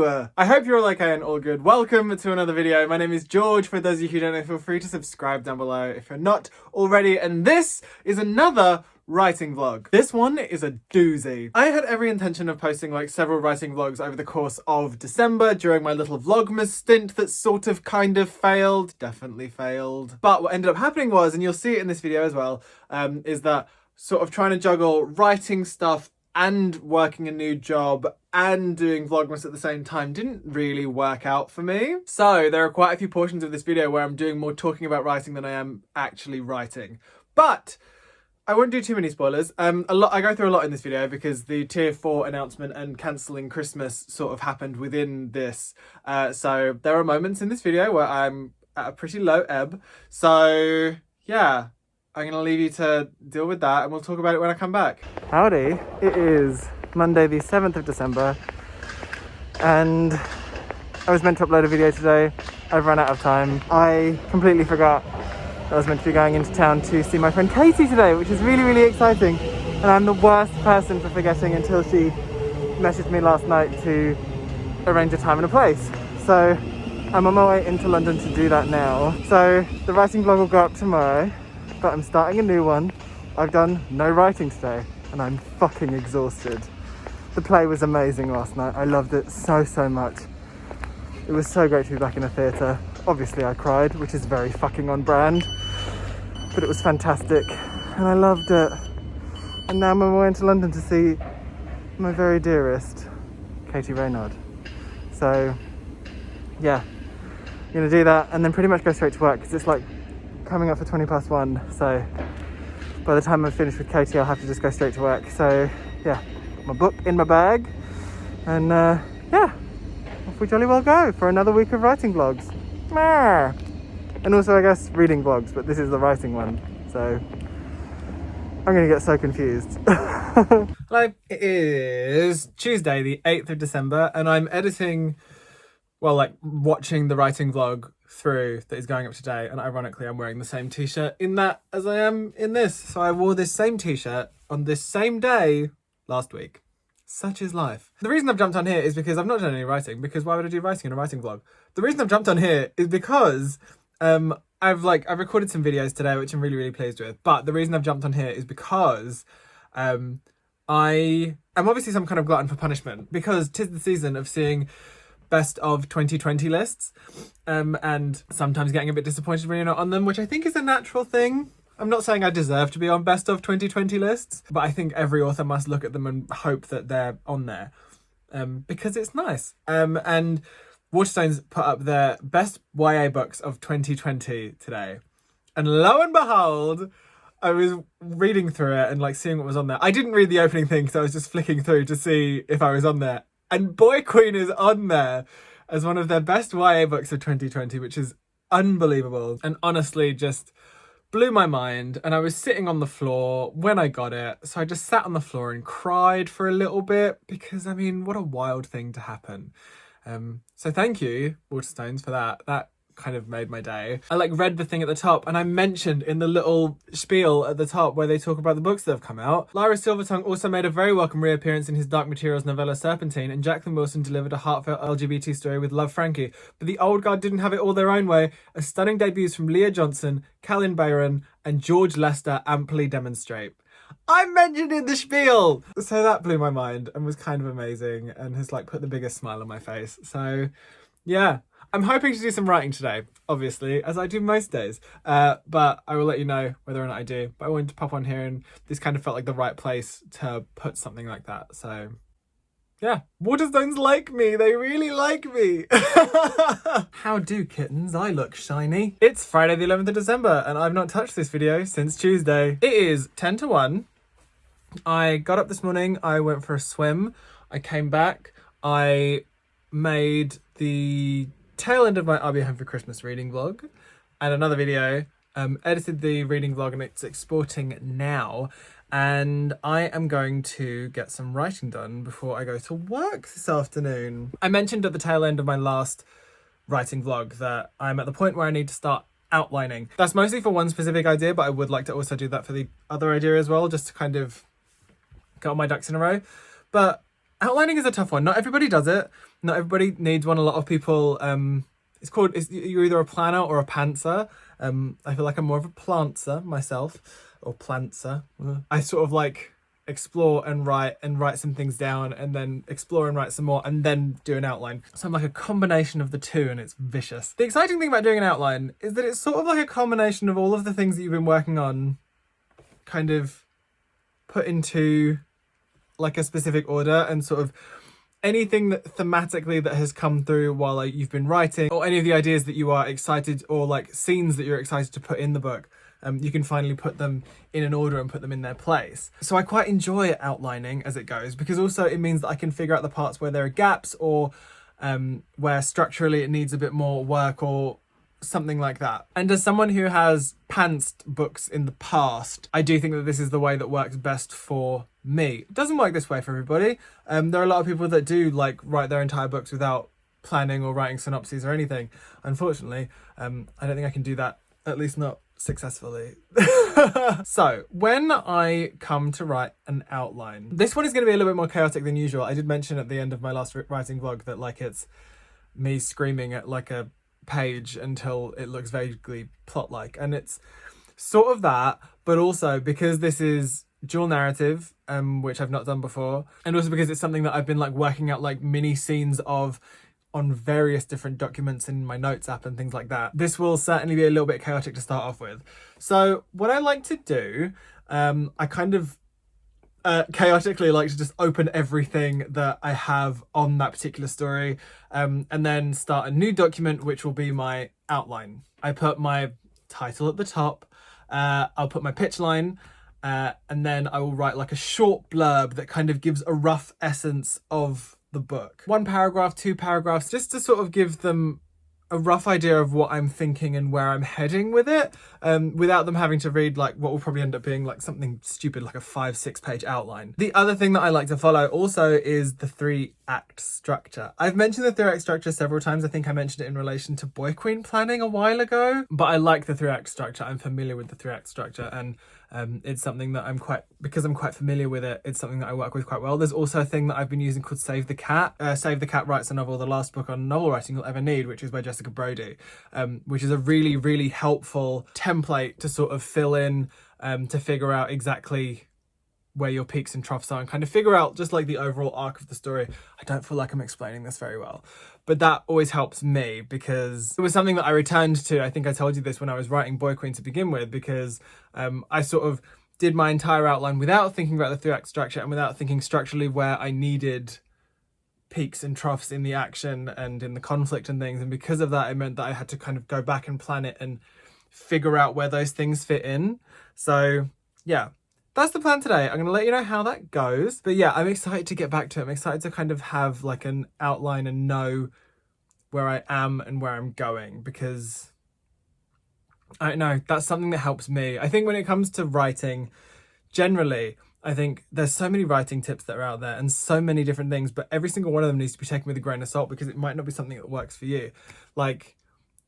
Hello! I hope you're all okay and all good. Welcome to another video. My name is George. For those of you who don't know, feel free to subscribe down below if you're not already. And this is another writing vlog. This one is a doozy. I had every intention of posting like several writing vlogs over the course of December during my little vlogmas stint that sort of kind of failed. Definitely failed. But what ended up happening was, and you'll see it in this video as well, is that sort of trying to juggle writing stuff and working a new job and doing vlogmas at the same time didn't really work out for me. So there are quite a few portions of this video where I'm doing more talking about writing than I am actually writing. But I won't do too many spoilers. I go through a lot in this video because the tier 4 announcement and cancelling Christmas sort of happened within this. So there are moments in this video where I'm at a pretty low ebb. So yeah, I'm going to leave you to deal with that and we'll talk about it when I come back. Howdy, it is Monday the 7th of December and I was meant to upload a video today. I've run out of time. I completely forgot I was meant to be going into town to see my friend Katie today, which is really, really exciting. And I'm the worst person for forgetting until she messaged me last night to arrange a time and a place. So I'm on my way into London to do that now. So the writing vlog will go up tomorrow, but I'm starting a new one. I've done no writing today and I'm fucking exhausted. The play was amazing last night. I loved it so, so much. It was so great to be back in a theatre. Obviously I cried, which is very fucking on brand, but it was fantastic and I loved it. And now I'm on my way into London to see my very dearest, Katie Reynard. So yeah, I'm gonna do that and then pretty much go straight to work because it's like coming up for 1:20. So by the time I'm finished with Katie, I'll have to just go straight to work. So yeah, got my book in my bag and yeah, off we jolly well go for another week of writing vlogs. And also I guess reading vlogs, but this is the writing one, so I'm gonna get so confused. Hello, it is Tuesday the 8th of December and I'm editing, well, like watching the writing vlog through that is going up today, and ironically I'm wearing the same t-shirt in that as I am in this. So I wore this same t-shirt on this same day last week. Such is life. The reason I've jumped on here is because I've not done any writing, because why would I do writing in a writing vlog? The reason I've jumped on here is because I've recorded some videos today, which I'm really, really pleased with. But the reason I've jumped on here is because I am obviously some kind of glutton for punishment, because 'tis the season of seeing best of 2020 lists and sometimes getting a bit disappointed when you're not on them, which I think is a natural thing. I'm not saying I deserve to be on best of 2020 lists, but I think every author must look at them and hope that they're on there because it's nice. And Waterstones put up their best YA books of 2020 today. And lo and behold, I was reading through it and like seeing what was on there. I didn't read the opening thing because I was just flicking through to see if I was on there. And Boy Queen is on there as one of their best YA books of 2020, which is unbelievable. And honestly, just blew my mind. And I was sitting on the floor when I got it. So I just sat on the floor and cried for a little bit because, I mean, what a wild thing to happen. So thank you, Waterstones, for that. That kind of made my day. I like read the thing at the top and I mentioned in the little spiel at the top where they talk about the books that have come out. Lyra Silvertongue also made a very welcome reappearance in his Dark Materials novella Serpentine, and Jacqueline Wilson delivered a heartfelt LGBT story with Love Frankie. But the old guard didn't have it all their own way, as stunning debuts from Leah Johnson, Callan Byron and George Lester amply demonstrate. I mentioned in the spiel! So that blew my mind and was kind of amazing and has like put the biggest smile on my face. So yeah, I'm hoping to do some writing today, obviously, as I do most days. But I will let you know whether or not I do. But I wanted to pop on here and this kind of felt like the right place to put something like that. So yeah, Waterstones like me. They really like me. How do kittens? I look shiny. It's Friday the 11th of December and I've not touched this video since Tuesday. It is 10 to 1. I got up this morning. I went for a swim. I came back. I made the tail end of my I'll Be Home for Christmas reading vlog and another video, edited the reading vlog and it's exporting now, and I am going to get some writing done before I go to work this afternoon. I mentioned at the tail end of my last writing vlog that I'm at the point where I need to start outlining. That's mostly for one specific idea, but I would like to also do that for the other idea as well, just to kind of get all my ducks in a row. But Outlining is a tough one. Not everybody does it. Not everybody needs one. A lot of people, you're either a planner or a pantser. I feel like I'm more of a plantser myself, or plantser. I sort of like explore and write some things down, and then explore and write some more, and then do an outline. So I'm like a combination of the two, and it's vicious. The exciting thing about doing an outline is that it's sort of like a combination of all of the things that you've been working on, kind of put into like a specific order, and sort of anything that thematically that has come through while you've been writing, or any of the ideas that you are excited, or like scenes that you're excited to put in the book, you can finally put them in an order and put them in their place. So I quite enjoy outlining as it goes, because also it means that I can figure out the parts where there are gaps, or where structurally it needs a bit more work, or something like that. And as someone who has pantsed books in the past, I do think that this is the way that works best for me. It doesn't work this way for everybody. There are a lot of people that do like write their entire books without planning or writing synopses or anything. Unfortunately, I don't think I can do that, at least not successfully. So when I come to write an outline, this one is going to be a little bit more chaotic than usual. I did mention at the end of my last writing vlog that like it's me screaming at like a page until it looks vaguely plot-like, and it's sort of that, but also because this is dual narrative, which I've not done before, and also because it's something that I've been like working out like mini scenes of on various different documents in my notes app and things like that. This will certainly be a little bit chaotic to start off with. So what I like to do, I kind of chaotically like to just open everything that I have on that particular story, and then start a new document, which will be my outline. I put my title at the top, I'll put my pitch line, and then I will write like a short blurb that kind of gives a rough essence of the book. 1 paragraph, 2 paragraphs, just to sort of give them a rough idea of what I'm thinking and where I'm heading with it, without them having to read like what will probably end up being like something stupid like a 5-6 page outline. The other thing that I like to follow also is the 3-act structure. I've mentioned the 3-act structure several times. I think I mentioned it in relation to Boy Queen planning a while ago, but I like the 3-act structure. I'm familiar with the 3-act structure, and it's something that because I'm quite familiar with it, it's something that I work with quite well. There's also a thing that I've been using called Save the Cat. Save the Cat writes a novel, the last book on novel writing you'll ever need, which is by Jessica Brody, which is a really, really helpful template to sort of fill in, to figure out exactly where your peaks and troughs are, and kind of figure out just like the overall arc of the story. I don't feel like I'm explaining this very well, but that always helps me, because it was something that I returned to. I think I told you this when I was writing Boy Queen to begin with, because I sort of did my entire outline without thinking about the 3-act structure, and without thinking structurally where I needed peaks and troughs in the action and in the conflict and things. And because of that, it meant that I had to kind of go back and plan it and figure out where those things fit in. So yeah, that's the plan today. I'm going to let you know how that goes. But yeah, I'm excited to get back to it. I'm excited to kind of have like an outline and know where I am and where I'm going, because I don't know, that's something that helps me. I think when it comes to writing, generally, I think there's so many writing tips that are out there and so many different things, but every single one of them needs to be taken with a grain of salt, because it might not be something that works for you. Like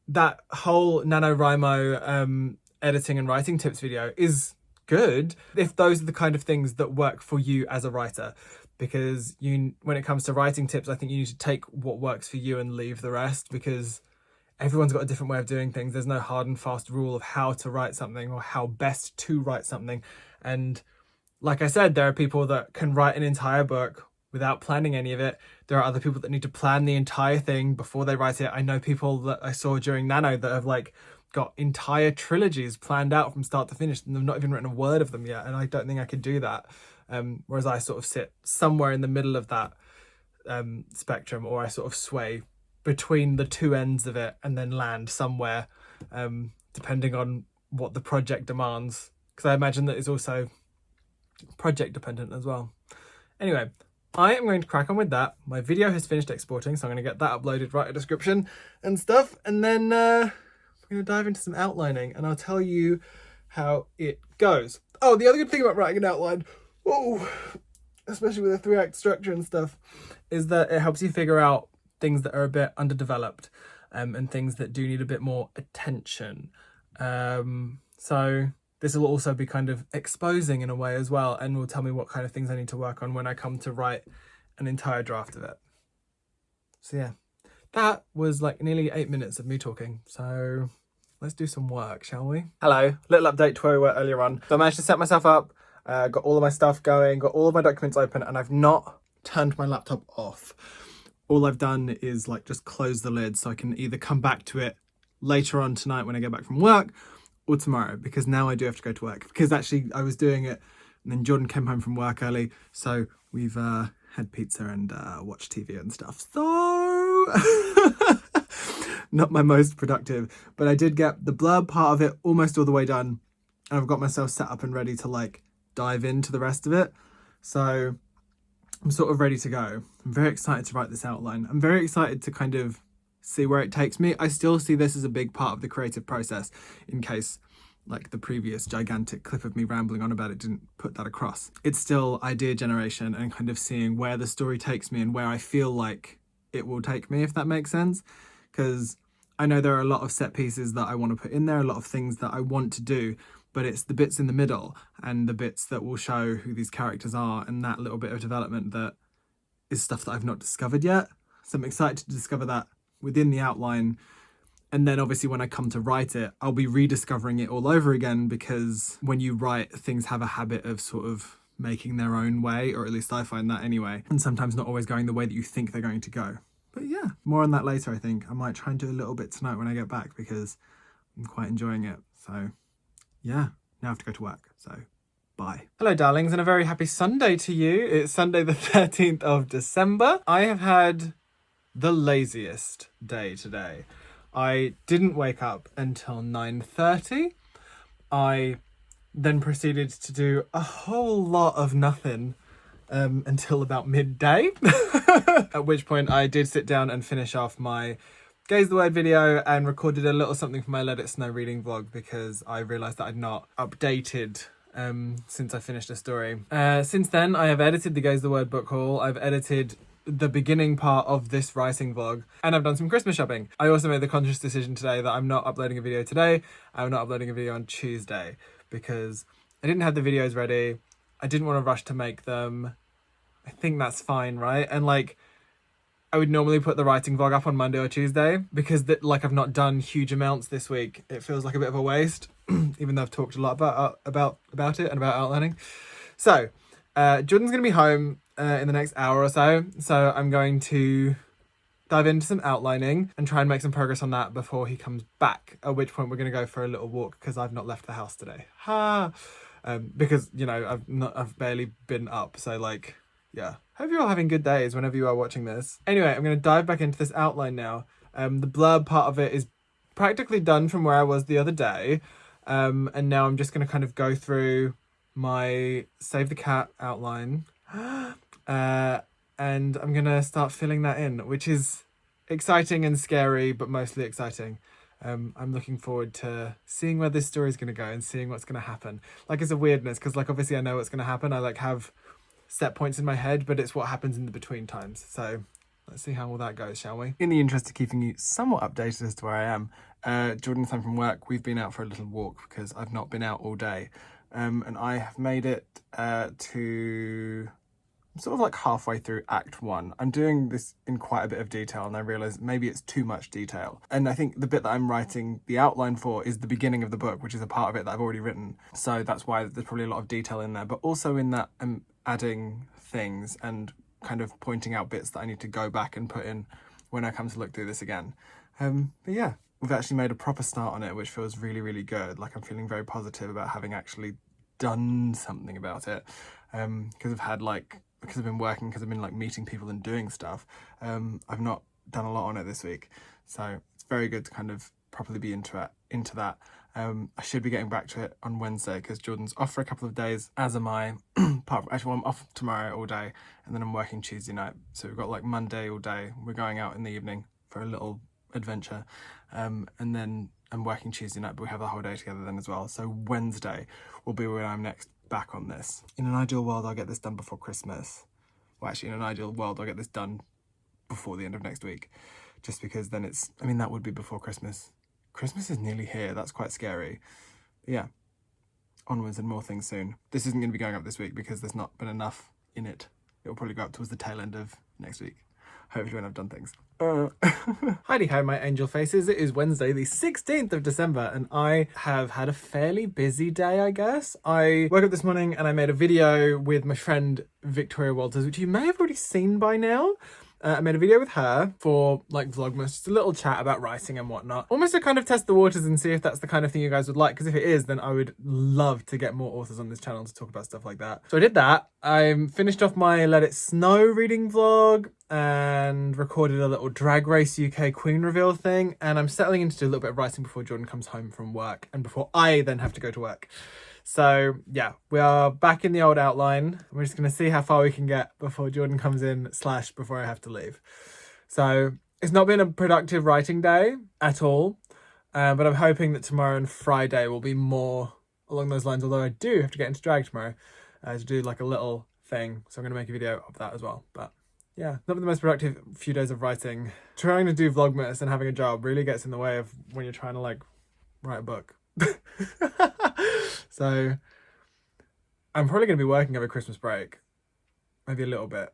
that whole NaNoWriMo editing and writing tips video is good if those are the kind of things that work for you as a writer, because when it comes to writing tips, I think you need to take what works for you and leave the rest, because everyone's got a different way of doing things. There's no hard and fast rule of how to write something or how best to write something. And like I said, there are people that can write an entire book without planning any of it. There are other people that need to plan the entire thing before they write it. I know people that I saw during Nano that have like got entire trilogies planned out from start to finish, and they've not even written a word of them yet. And I don't think I could do that. Whereas I sort of sit somewhere in the middle of that spectrum, or I sort of sway between the two ends of it and then land somewhere, depending on what the project demands. Because I imagine that it's also project dependent as well. Anyway, I am going to crack on with that. My video has finished exporting, so I'm going to get that uploaded, write a description and stuff, and then we're going to dive into some outlining, and I'll tell you how it goes. Oh, the other good thing about writing an outline, especially with a 3-act structure and stuff, is that it helps you figure out things that are a bit underdeveloped, and things that do need a bit more attention. So this will also be kind of exposing in a way as well, and will tell me what kind of things I need to work on when I come to write an entire draft of it. So yeah, that was like nearly 8 minutes of me talking. So let's do some work, shall we? Hello, little update to where we were earlier on. So I managed to set myself up, got all of my stuff going, got all of my documents open, and I've not turned my laptop off. All I've done is like just close the lid so I can either come back to it later on tonight when I get back from work or tomorrow, because now I do have to go to work. Because actually I was doing it and then Jordan came home from work early, so we've had pizza and watched TV and stuff. So not my most productive, but I did get the blurb part of it almost all the way done, and I've got myself set up and ready to like dive into the rest of it. So I'm sort of ready to go. I'm very excited to write this outline. I'm very excited to kind of see where it takes me. I still see this as a big part of the creative process, in case like the previous gigantic clip of me rambling on about it didn't put that across. It's still idea generation and kind of seeing where the story takes me and where I feel like it will take me, if that makes sense. Because I know there are a lot of set pieces that I want to put in there, a lot of things that I want to do, but it's the bits in the middle and the bits that will show who these characters are and that little bit of development that is stuff that I've not discovered yet. So I'm excited to discover that within the outline. And then obviously when I come to write it, I'll be rediscovering it all over again, because when you write, things have a habit of sort of making their own way, or at least I find that anyway, and sometimes not always going the way that you think they're going to go. But yeah, more on that later, I think. I might try and do a little bit tonight when I get back, because I'm quite enjoying it. So yeah, now I have to go to work, so bye. Hello darlings, and a very happy Sunday to you. It's Sunday the 13th of December. I have had the laziest day today. I didn't wake up until 9:30. I then proceeded to do a whole lot of nothing until about midday, at which point I did sit down and finish off my Gaze the Word video and recorded a little something for my Let It Snow reading vlog, because I realised that I'd not updated since I finished the story. Since then, I have edited the Gaze the Word book haul. I've edited the beginning part of this writing vlog, and I've done some Christmas shopping. I also made the conscious decision today that I'm not uploading a video today. I'm not uploading a video on Tuesday, because I didn't have the videos ready. I didn't want to rush to make them. I think that's fine, right? And like, I would normally put the writing vlog up on Monday or Tuesday, because like I've not done huge amounts this week. It feels like a bit of a waste, even though I've talked a lot about it and about outlining. So Jordan's gonna be home in the next hour or so, so I'm going to dive into some outlining and try and make some progress on that before he comes back, at which point we're going to go for a little walk, because I've not left the house today. Because, you know, I've barely been up, so like, yeah. Hope you're all having good days whenever you are watching this. Anyway, I'm going to dive back into this outline now. The blurb part of it is practically done from where I was the other day, and now I'm just going to kind of go through my Save the Cat outline, and I'm going to start filling that in, which is exciting and scary, but mostly exciting. I'm looking forward to seeing where this story is going to go and seeing what's going to happen. Like, it's a weirdness, because like obviously I know what's going to happen. I like have set points in my head, but it's what happens in the between times. So let's see how all that goes, shall we? In the interest of keeping you somewhat updated as to where I am, Jordan's home from work. We've been out for a little walk because I've not been out all day. And I have made it to sort of like halfway through Act 1. I'm doing this in quite a bit of detail, and I realise maybe it's too much detail. And I think the bit that I'm writing the outline for is the beginning of the book, which is a part of it that I've already written. So that's why there's probably a lot of detail in there. But also in that, I'm adding things and kind of pointing out bits that I need to go back and put in when I come to look through this again. But yeah, we've actually made a proper start on it, which feels really, really good. Like, I'm feeling very positive about having actually done something about it. Because I've been working, because I've been like meeting people and doing stuff. I've not done a lot on it this week. So it's very good to kind of properly be into that. I should be getting back to it on Wednesday, because Jordan's off for a couple of days, as am I. Actually, I'm off tomorrow all day, and then I'm working Tuesday night. So we've got like Monday all day. We're going out in the evening for a little adventure. And then I'm working Tuesday night, but we have the whole day together then as well. So Wednesday will be when I'm next back on this. In an ideal world, I'll get this done before Christmas. Well, actually, in an ideal world, I'll get this done before the end of next week, just because then that would be before Christmas. Christmas is nearly here. That's quite scary. But yeah, onwards and more things soon. This isn't going to be going up this week because there's not been enough in it it'll probably go up towards the tail end of next week. Hopefully when I've done things. Heidi ho, my angel faces. It is Wednesday, the 16th of December, and I have had a fairly busy day, I guess. I woke up this morning and I made a video with my friend Victoria Walters, which you may have already seen by now. I made a video with her for like vlogmas, just a little chat about writing and whatnot. Almost to kind of test the waters and see if that's the kind of thing you guys would like, because if it is, then I would love to get more authors on this channel to talk about stuff like that. So I did that. I finished off my Let It Snow reading vlog and recorded a little Drag Race UK Queen reveal thing, and I'm settling in to do a little bit of writing before Jordan comes home from work and before I then have to go to work. So yeah, we are back in the old outline. We're just going to see how far we can get before Jordan comes in / before I have to leave. So it's not been a productive writing day at all, but I'm hoping that tomorrow and Friday will be more along those lines, although I do have to get into drag tomorrow to do like a little thing. So I'm going to make a video of that as well. But yeah, not been the most productive few days of writing. Trying to do vlogmas and having a job really gets in the way of when you're trying to like write a book. So I'm probably going to be working over Christmas break, maybe a little bit,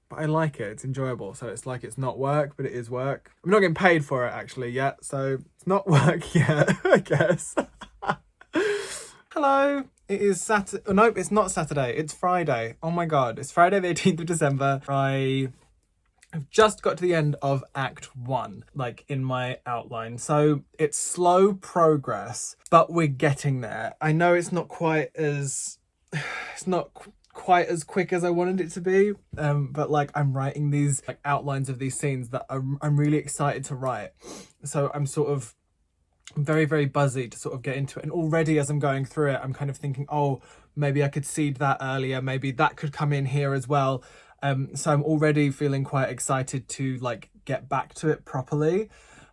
but I like it. It's enjoyable. So it's like it's not work, but it is work. I'm not getting paid for it actually yet, so it's not work yet, I guess. Hello. It is Saturday. Oh, nope, it's not Saturday. It's Friday. Oh my God. It's Friday the 18th of December. I've just got to the end of Act 1, like in my outline. So it's slow progress, but we're getting there. I know it's not quite as quick as I wanted it to be, but like I'm writing these like outlines of these scenes that I'm really excited to write. So I'm very, very buzzy to sort of get into it. And already as I'm going through it, I'm kind of thinking, oh, maybe I could seed that earlier. Maybe that could come in here as well. So I'm already feeling quite excited to like get back to it properly,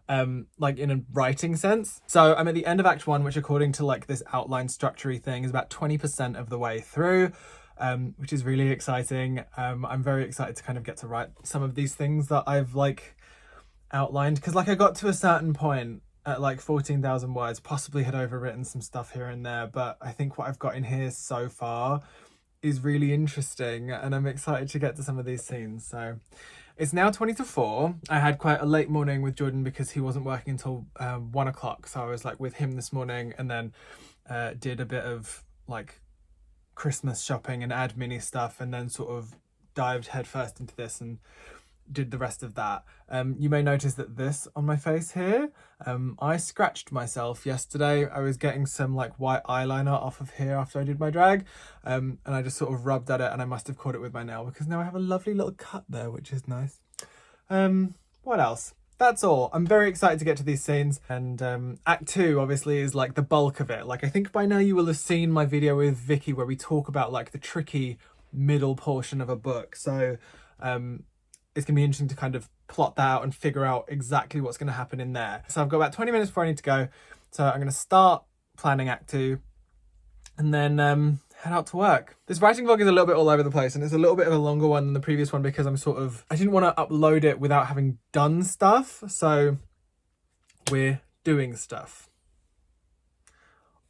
like in a writing sense. So I'm at the end of Act 1, which according to like this outline structure-y thing is about 20% of the way through, which is really exciting. I'm very excited to kind of get to write some of these things that I've like outlined, because like I got to a certain point at like 14,000 words, possibly had overwritten some stuff here and there, but I think what I've got in here so far is really interesting, and I'm excited to get to some of these scenes. So it's now 20 to 4. I had quite a late morning with Jordan because he wasn't working until 1 o'clock. So I was like with him this morning, and then did a bit of like Christmas shopping and admin-y stuff, and then sort of dived headfirst into this and did the rest of that. You may notice that this on my face here, I scratched myself yesterday. I was getting some like white eyeliner off of here after I did my drag, and I just sort of rubbed at it, and I must have caught it with my nail because now I have a lovely little cut there, which is nice. What else? That's all. I'm very excited to get to these scenes, and Act 2 obviously is like the bulk of it. Like I think by now you will have seen my video with Vicky where we talk about like the tricky middle portion of a book. So it's going to be interesting to kind of plot that out and figure out exactly what's going to happen in there. So I've got about 20 minutes before I need to go. So I'm going to start planning Act 2 and then head out to work. This writing vlog is a little bit all over the place, and it's a little bit of a longer one than the previous one because I didn't want to upload it without having done stuff. So we're doing stuff.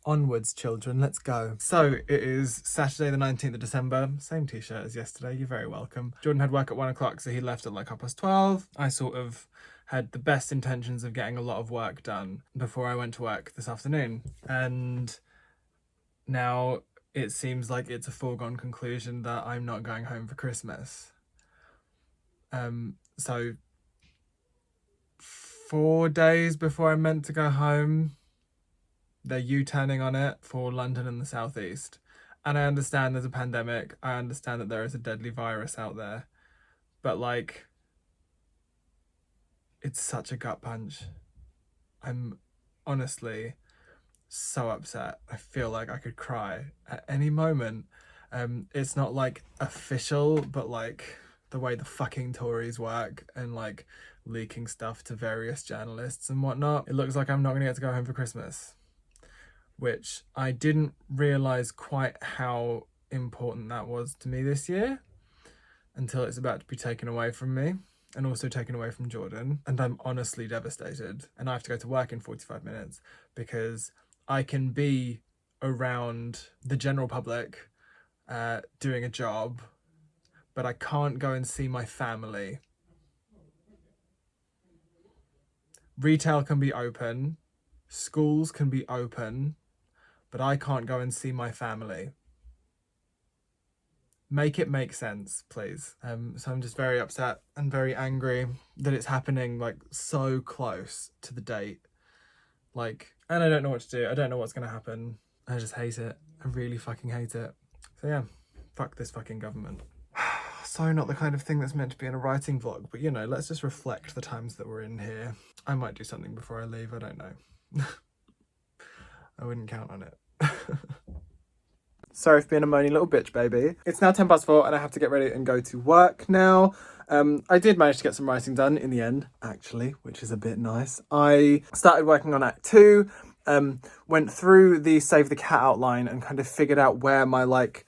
Onwards, children, let's go. So it is Saturday the 19th of December. Same t-shirt as yesterday, you're very welcome. Jordan had work at 1 o'clock, so he left at like 12:30. I sort of had the best intentions of getting a lot of work done before I went to work this afternoon. And now it seems like it's a foregone conclusion that I'm not going home for Christmas. So 4 days before I'm meant to go home, they're U-turning on it for London and the southeast. And I understand there's a pandemic. I understand that there is a deadly virus out there. But like, it's such a gut punch. I'm honestly so upset. I feel like I could cry at any moment. It's not like official, but like the way the fucking Tories work and like leaking stuff to various journalists and whatnot, it looks like I'm not gonna get to go home for Christmas. Which I didn't realise quite how important that was to me this year until it's about to be taken away from me and also taken away from Jordan. And I'm honestly devastated. And I have to go to work in 45 minutes because I can be around the general public doing a job but I can't go and see my family. Retail can be open, schools can be open, but I can't go and see my family. Make it make sense, please. So I'm just very upset and very angry that it's happening like so close to the date. Like, and I don't know what to do. I don't know what's gonna happen. I just hate it. I really fucking hate it. So yeah, fuck this fucking government. So not the kind of thing that's meant to be in a writing vlog, but you know, let's just reflect the times that we're in here. I might do something before I leave, I don't know. I wouldn't count on it. Sorry for being a moany little bitch, baby. It's now 4:10 and I have to get ready and go to work now. I did manage to get some writing done in the end, actually, which is a bit nice. I started working on Act 2, went through the Save the Cat outline and kind of figured out where my like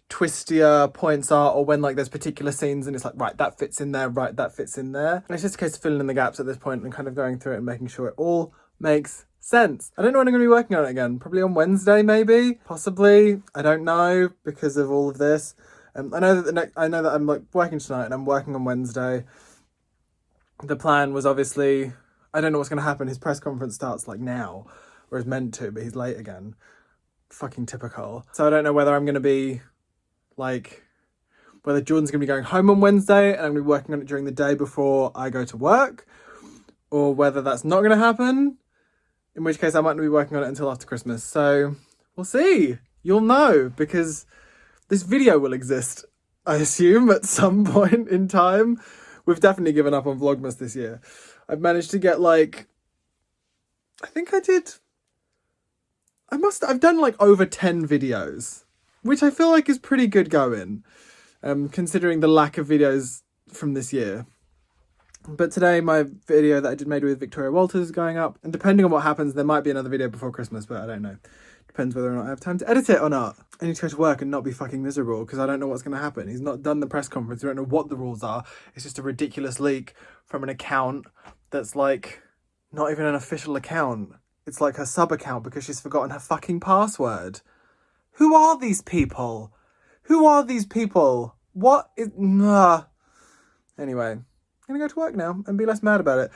twistier points are, or when like there's particular scenes and it's like, right, that fits in there, right, that fits in there. And it's just a case of filling in the gaps at this point and kind of going through it and making sure it all makes sense. I don't know when I'm going to be working on it again. Probably on Wednesday, maybe, possibly. I don't know because of all of this. I know that I'm like working tonight and I'm working on Wednesday. The plan was obviously, I don't know what's going to happen. His press conference starts like now, or is meant to, but he's late again. Fucking typical. So I don't know whether I'm going to be like, whether Jordan's going to be going home on Wednesday and I'm going to be working on it during the day before I go to work, or whether that's not going to happen, in which case I might not be working on it until after Christmas. So we'll see. You'll know, because this video will exist, I assume, at some point in time. We've definitely given up on Vlogmas this year. I've managed to get like, I've done like over 10 videos, which I feel like is pretty good going, considering the lack of videos from this year. But today my video that I did made with Victoria Walters is going up, and depending on what happens, there might be another video before Christmas, but I don't know. Depends whether or not I have time to edit it or not. I need to go to work and not be fucking miserable because I don't know what's going to happen. He's not done the press conference. We don't know what the rules are. It's just a ridiculous leak from an account that's like not even an official account. It's like her sub account because she's forgotten her fucking password. Who are these people? Who are these people? What is... Nah. Anyway, I'm going to go to work now and be less mad about it.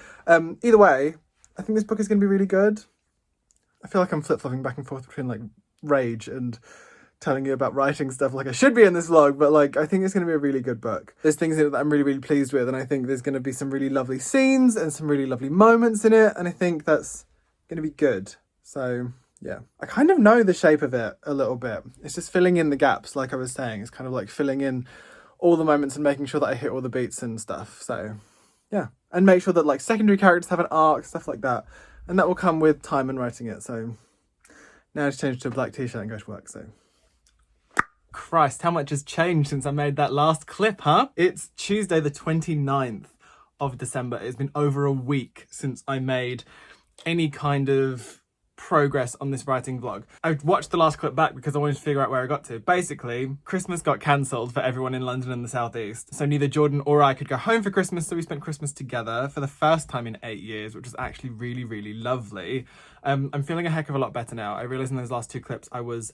Either way, I think this book is going to be really good. I feel like I'm flip-flopping back and forth between like rage and telling you about writing stuff like I should be in this vlog, but like I think it's going to be a really good book. There's things in it that I'm really, really pleased with, and I think there's going to be some really lovely scenes and some really lovely moments in it, and I think that's going to be good. So yeah, I kind of know the shape of it a little bit. It's just filling in the gaps, like I was saying. It's kind of like filling in all the moments and making sure that I hit all the beats and stuff. So yeah, and make sure that like secondary characters have an arc, stuff like that. And that will come with time and writing it. So now I just change to a black t-shirt and go to work. So Christ, how much has changed since I made that last clip, huh? It's Tuesday the 29th of December. It's been over a week since I made any kind of progress on this writing vlog. I watched the last clip back because I wanted to figure out where I got to. Basically, Christmas got cancelled for everyone in London and the southeast, so neither Jordan or I could go home for Christmas, so we spent Christmas together for the first time in 8 years, which was actually really, really lovely. I'm feeling a heck of a lot better now. I realised in those last 2 clips I was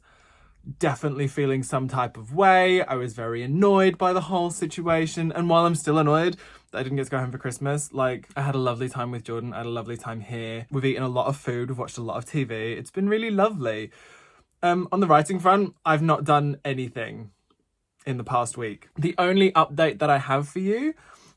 definitely feeling some type of way. I was very annoyed by the whole situation, and while I'm still annoyed that I didn't get to go home for Christmas, like, I had a lovely time with Jordan. I had a lovely time here. We've eaten a lot of food. We've watched a lot of TV. It's been really lovely. On the writing front, I've not done anything in the past week. The only update that I have for you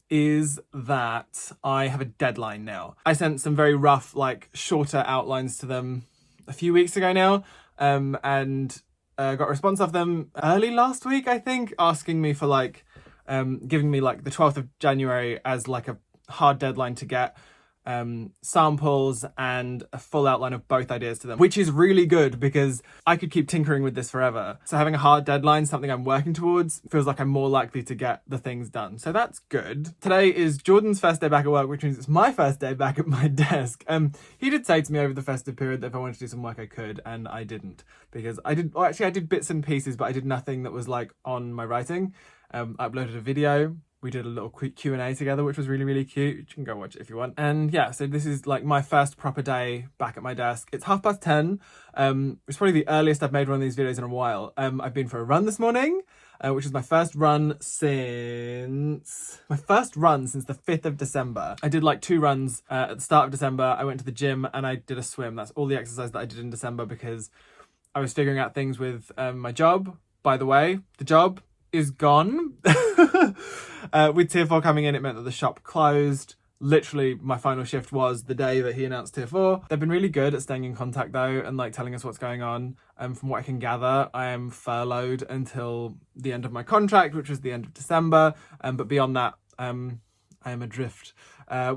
is that I have a deadline now. I sent some very rough, like, shorter outlines to them a few weeks ago now, and got a response off them early last week, I think, asking me for like, giving me like the 12th of January as like a hard deadline to get samples and a full outline of both ideas to them, which is really good because I could keep tinkering with this forever. So having a hard deadline, something I'm working towards, feels like I'm more likely to get the things done. So that's good. Today is Jordan's first day back at work, which means it's my first day back at my desk. He did say to me over the festive period that if I wanted to do some work I could, and I didn't, because I did bits and pieces, but I did nothing that was like on my writing. I uploaded a video. We did a little quick Q&A together, which was really, really cute. You can go watch it if you want. And yeah, so this is like my first proper day back at my desk. It's 10:30. It's probably the earliest I've made one of these videos in a while. I've been for a run this morning. which is my first run since the 5th of December. I did like 2 runs at the start of December. I went to the gym and I did a swim. That's all the exercise that I did in December because I was figuring out things with my job. By the way, the job is gone. With Tier 4 coming in, it meant that the shop closed. Literally, my final shift was the day that he announced Tier 4. They've been really good at staying in contact though and like telling us what's going on. From what I can gather, I am furloughed until the end of my contract, which was the end of December. But beyond that, I am adrift,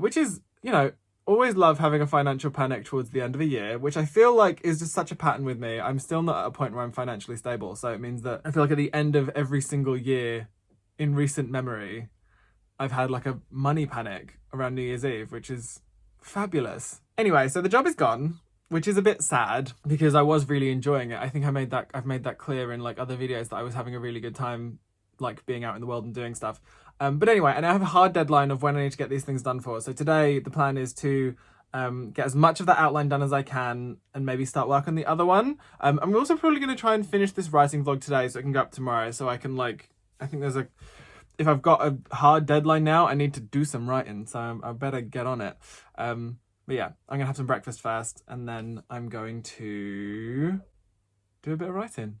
which is, you know, always love having a financial panic towards the end of a year, which I feel like is just such a pattern with me. I'm still not at a point where I'm financially stable. So it means that I feel like at the end of every single year in recent memory, I've had like a money panic around New Year's Eve, which is fabulous. Anyway, so the job is gone, which is a bit sad because I was really enjoying it. I think I've made that clear in like other videos that I was having a really good time like being out in the world and doing stuff. But anyway, and I have a hard deadline of when I need to get these things done for. So today the plan is to get as much of that outline done as I can and maybe start work on the other one. I'm also probably going to try and finish this writing vlog today so it can go up tomorrow. So I can like, I think if I've got a hard deadline now, I need to do some writing. So I better get on it. But yeah, I'm going to have some breakfast first and then I'm going to do a bit of writing.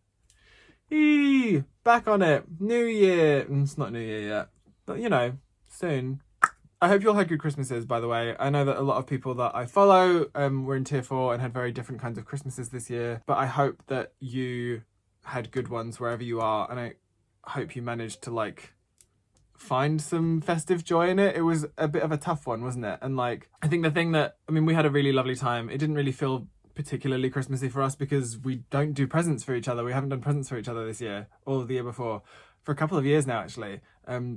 Back on it. New Year. It's not New Year yet, but you know, soon. I hope you all had good Christmases, by the way. I know that a lot of people that I follow were in Tier 4 and had very different kinds of Christmases this year, but I hope that you had good ones wherever you are, and I hope you managed to like find some festive joy in it. It was a bit of a tough one, wasn't it? And like, I think the thing that, I mean, we had a really lovely time. It didn't really feel particularly Christmassy for us because we don't do presents for each other. We haven't done presents for each other this year or the year before for a couple of years now, actually,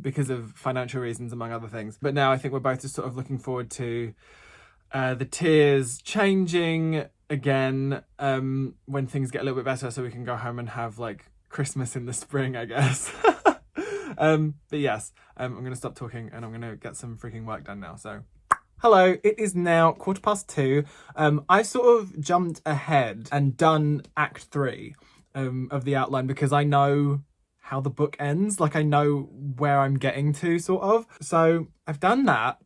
because of financial reasons, among other things. But now I think we're both just sort of looking forward to the tiers changing again when things get a little bit better so we can go home and have like Christmas in the spring, I guess. But yes, I'm going to stop talking and I'm going to get some freaking work done now. So hello, it is now 2:15. I sort of jumped ahead and done Act 3 of the outline because I know how the book ends. Like I know where I'm getting to, sort of. So I've done that.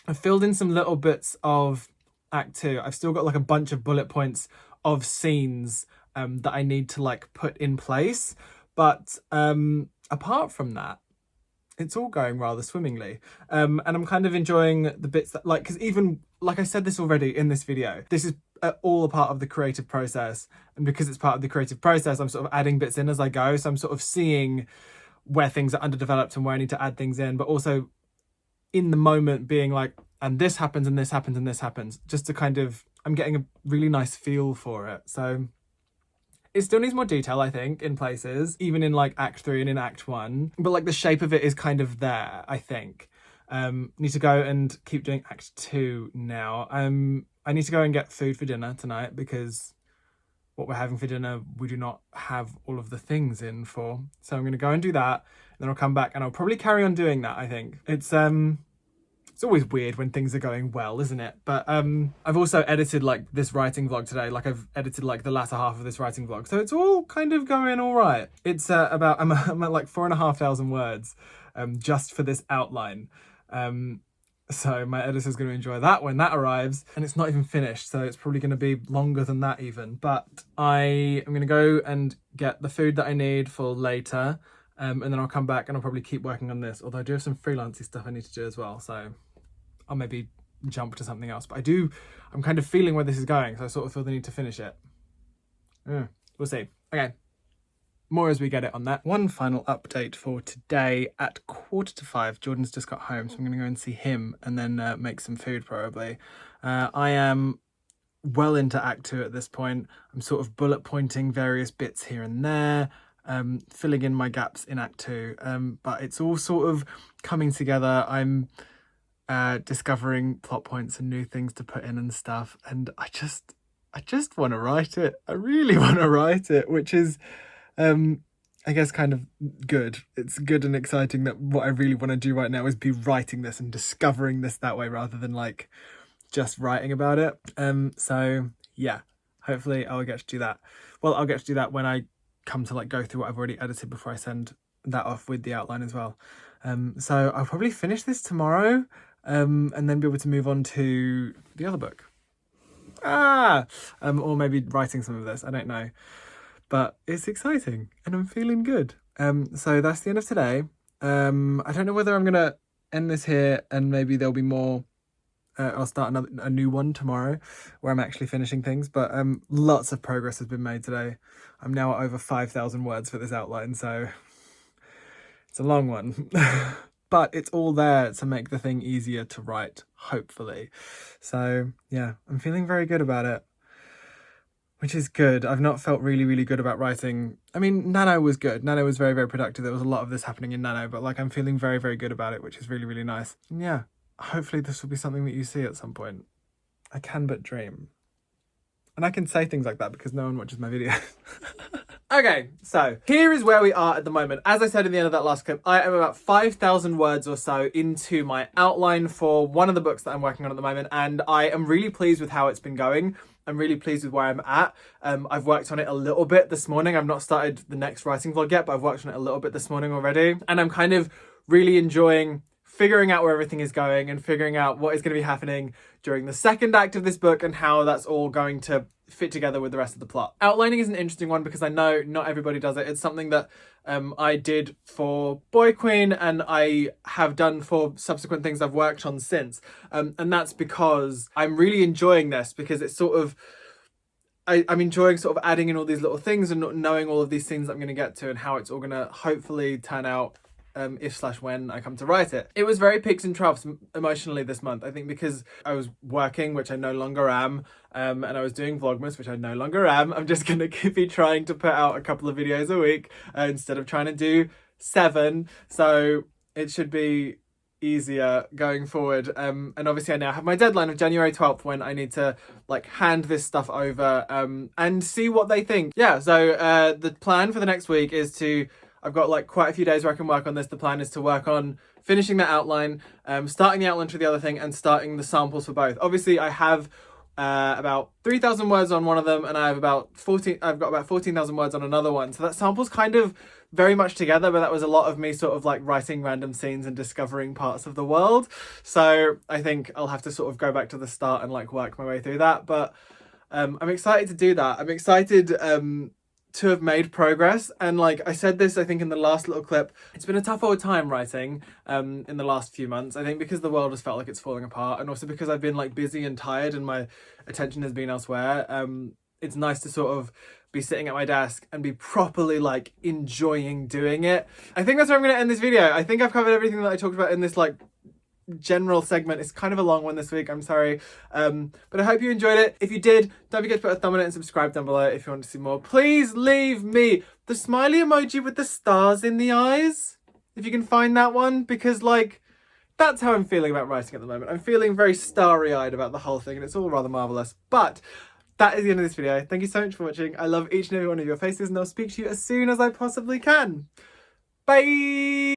I've filled in some little bits of Act 2. I've still got like a bunch of bullet points of scenes that I need to like put in place. But apart from that, it's all going rather swimmingly. And I'm kind of enjoying the bits that like, because even like I said this already in this video, this is all a part of the creative process. And because it's part of the creative process, I'm sort of adding bits in as I go. So I'm sort of seeing where things are underdeveloped and where I need to add things in, but also in the moment being like, and this happens and this happens and this happens, just to kind of, I'm getting a really nice feel for it. So it still needs more detail, I think, in places, even in like Act 3 and in Act 1. But like the shape of it is kind of there, I think. Need to go and keep doing Act 2 now. I need to go and get food for dinner tonight because what we're having for dinner, we do not have all of the things in for. So I'm going to go and do that. And then I'll come back and I'll probably carry on doing that, I think. It's always weird when things are going well, isn't it? But I've also edited like this writing vlog today. Like I've edited like the latter half of this writing vlog. So it's all kind of going all right. It's about, I'm at like 4,500 words just for this outline. So my editor's going to enjoy that when that arrives, and it's not even finished. So it's probably going to be longer than that even. But I am going to go and get the food that I need for later. And then I'll come back and I'll probably keep working on this. Although I do have some freelancey stuff I need to do as well. So I'll maybe jump to something else. But I'm kind of feeling where this is going. So I sort of feel the need to finish it. We'll see. Okay. More as we get it on that. One final update for today. At 4:45, Jordan's just got home. So I'm going to go and see him and then make some food probably. I am well into Act 2 at this point. I'm sort of bullet pointing various bits here and there. Filling in my gaps in Act 2, but it's all sort of coming together. I'm discovering plot points and new things to put in and stuff, and I just want to write it. I really want to write it, which is I guess kind of good. It's good and exciting that what I really want to do right now is be writing this and discovering this that way rather than like just writing about it. So yeah, hopefully I'll get to do that. Well, I'll get to do that when I come to like go through what I've already edited before I send that off with the outline as well. So I'll probably finish this tomorrow, and then be able to move on to the other book. Or maybe writing some of this, I don't know. But it's exciting and I'm feeling good. So that's the end of today. I don't know whether I'm gonna end this here and maybe there'll be more. I'll start a new one tomorrow where I'm actually finishing things, but lots of progress has been made today. I'm now at over 5,000 words for this outline, so it's a long one. But it's all there to make the thing easier to write, hopefully. So yeah, I'm feeling very good about it, which is good. I've not felt really, really good about writing. I mean, Nano was good. Nano was very, very productive. There was a lot of this happening in Nano, but like I'm feeling very, very good about it, which is really, really nice. And yeah, hopefully this will be something that you see at some point. I can but dream. And I can say things like that because no one watches my videos. Okay, so here is where we are at the moment. As I said in the end of that last clip, I am about 5,000 words or so into my outline for one of the books that I'm working on at the moment, and I am really pleased with how it's been going. I'm really pleased with where I'm at. I've worked on it a little bit this morning. I've not started the next writing vlog yet, but I've worked on it a little bit this morning already. And I'm kind of really enjoying figuring out where everything is going and figuring out what is going to be happening during the second act of this book and how that's all going to fit together with the rest of the plot. Outlining is an interesting one because I know not everybody does it. It's something that I did for Boy Queen and I have done for subsequent things I've worked on since. And that's because I'm really enjoying this because it's sort of, I'm enjoying sort of adding in all these little things and knowing all of these things that I'm going to get to and how it's all going to hopefully turn out if/when I come to write it. It was very peaks and troughs emotionally this month, I think, because I was working, which I no longer am, and I was doing vlogmas, which I no longer am. I'm just going to be trying to put out a couple of videos a week instead of trying to do 7. So it should be easier going forward. And obviously I now have my deadline of January 12th when I need to like hand this stuff over and see what they think. Yeah, so the plan for the next week is to, I've got like quite a few days where I can work on this. The plan is to work on finishing that outline, starting the outline for the other thing and starting the samples for both. Obviously I have about 3,000 words on one of them and I've got about 14,000 words on another one. So that sample's kind of very much together, but that was a lot of me sort of like writing random scenes and discovering parts of the world. So I think I'll have to sort of go back to the start and like work my way through that. But I'm excited to do that. I'm excited to have made progress, and like I said this I think in the last little clip, it's been a tough old time writing in the last few months, I think, because the world has felt like it's falling apart and also because I've been like busy and tired and my attention has been elsewhere. It's nice to sort of be sitting at my desk and be properly like enjoying doing it. I think that's where I'm going to end this video. I think I've covered everything that I talked about in this like general segment. It's kind of a long one this week, I'm sorry, but I hope you enjoyed it. If you did, don't forget to put a thumb on it and subscribe down below if you want to see more. Please leave me the smiley emoji with the stars in the eyes if you can find that one, because like that's how I'm feeling about writing at the moment. I'm feeling very starry-eyed about the whole thing and it's all rather marvelous. But that is the end of this video. Thank you so much for watching. I love each and every one of your faces and I'll speak to you as soon as I possibly can. Bye.